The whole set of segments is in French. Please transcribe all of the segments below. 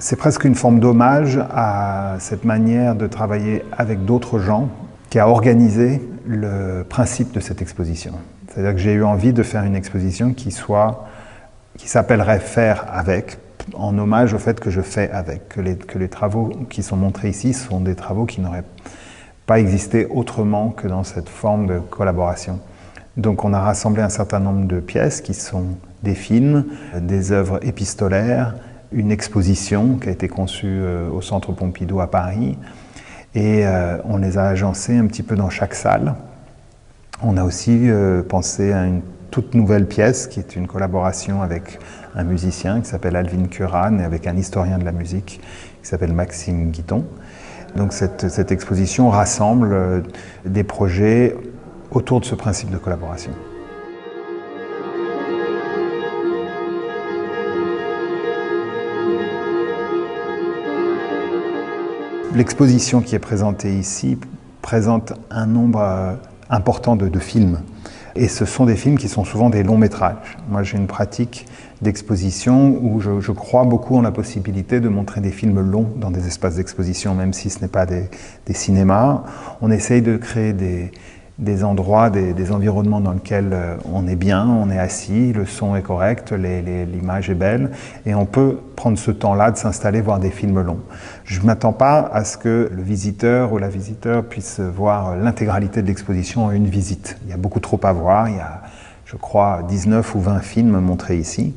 C'est presque une forme d'hommage à cette manière de travailler avec d'autres gens qui a organisé le principe de cette exposition. C'est-à-dire que j'ai eu envie de faire une exposition qui s'appellerait « Faire avec », en hommage au fait que je fais avec, que les travaux qui sont montrés ici sont des travaux qui n'auraient pas existé autrement que dans cette forme de collaboration. Donc on a rassemblé un certain nombre de pièces qui sont des films, des œuvres épistolaires, une exposition qui a été conçue au Centre Pompidou à Paris, et on les a agencées un petit peu dans chaque salle. On a aussi pensé à une toute nouvelle pièce qui est une collaboration avec un musicien qui s'appelle Alvin Curran et avec un historien de la musique qui s'appelle Maxime Guiton. Donc cette exposition rassemble des projets autour de ce principe de collaboration. L'exposition qui est présentée ici présente un nombre important de films. Et ce sont des films qui sont souvent des longs métrages. Moi, j'ai une pratique d'exposition où je crois beaucoup en la possibilité de montrer des films longs dans des espaces d'exposition, même si ce n'est pas des cinémas. On essaye de créer des endroits, des environnements dans lesquels on est bien, on est assis, le son est correct, l'image est belle, et on peut prendre ce temps-là de s'installer, voir des films longs. Je ne m'attends pas à ce que le visiteur ou la visiteur puisse voir l'intégralité de l'exposition en une visite. Il y a beaucoup trop à voir, il y a, je crois, 19 ou 20 films montrés ici.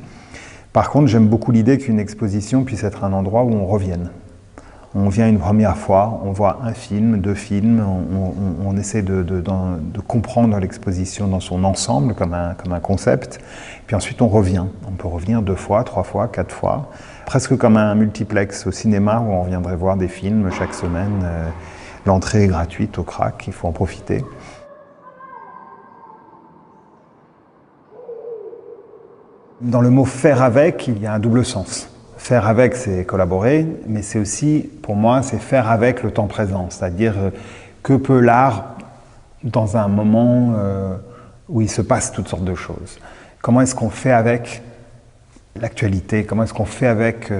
Par contre, j'aime beaucoup l'idée qu'une exposition puisse être un endroit où on revienne. On vient une première fois, on voit un film, deux films, on essaie de comprendre l'exposition dans son ensemble comme un concept, puis ensuite on revient. On peut revenir 2 fois, 3 fois, 4 fois, presque comme un multiplex au cinéma où on viendrait voir des films chaque semaine. L'entrée est gratuite au CRAC, il faut en profiter. Dans le mot « faire avec », il y a un double sens. Faire avec, c'est collaborer, mais c'est aussi, pour moi, c'est faire avec le temps présent. C'est-à-dire, que peut l'art dans un moment où il se passe toutes sortes de choses? Comment est-ce qu'on fait avec l'actualité? Comment est-ce qu'on fait avec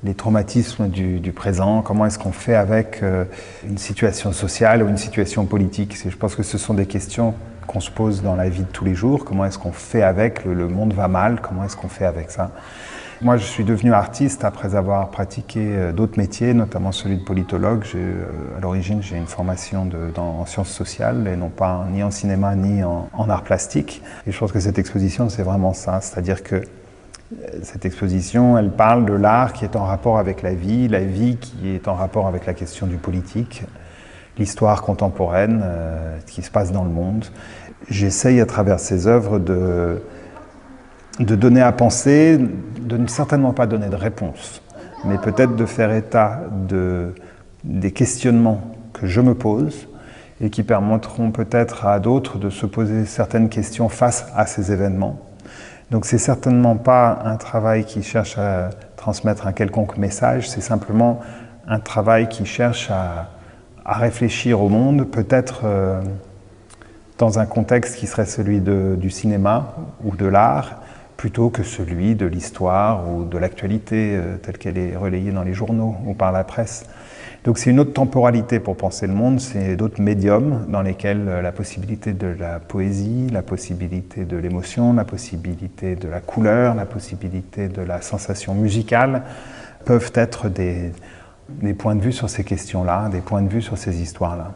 les traumatismes du présent? Comment est-ce qu'on fait avec une situation sociale ou une situation politique? Je pense que ce sont des questions qu'on se pose dans la vie de tous les jours. Comment est-ce qu'on fait avec? Le monde va mal, comment est-ce qu'on fait avec ça? Moi, je suis devenu artiste après avoir pratiqué d'autres métiers, notamment celui de politologue. À l'origine, j'ai une formation en sciences sociales, et non pas ni en cinéma ni en art plastique. Et je pense que cette exposition, c'est vraiment ça. C'est-à-dire que cette exposition, elle parle de l'art qui est en rapport avec la vie qui est en rapport avec la question du politique, l'histoire contemporaine, ce qui se passe dans le monde. J'essaye à travers ces œuvres de donner à penser, de ne certainement pas donner de réponse, mais peut-être de faire état des questionnements que je me pose et qui permettront peut-être à d'autres de se poser certaines questions face à ces événements. Donc c'est certainement pas un travail qui cherche à transmettre un quelconque message, c'est simplement un travail qui cherche à réfléchir au monde, peut-être dans un contexte qui serait celui du cinéma ou de l'art, plutôt que celui de l'histoire ou de l'actualité telle qu'elle est relayée dans les journaux ou par la presse. Donc c'est une autre temporalité pour penser le monde, c'est d'autres médiums dans lesquels la possibilité de la poésie, la possibilité de l'émotion, la possibilité de la couleur, la possibilité de la sensation musicale peuvent être des points de vue sur ces questions-là, des points de vue sur ces histoires-là.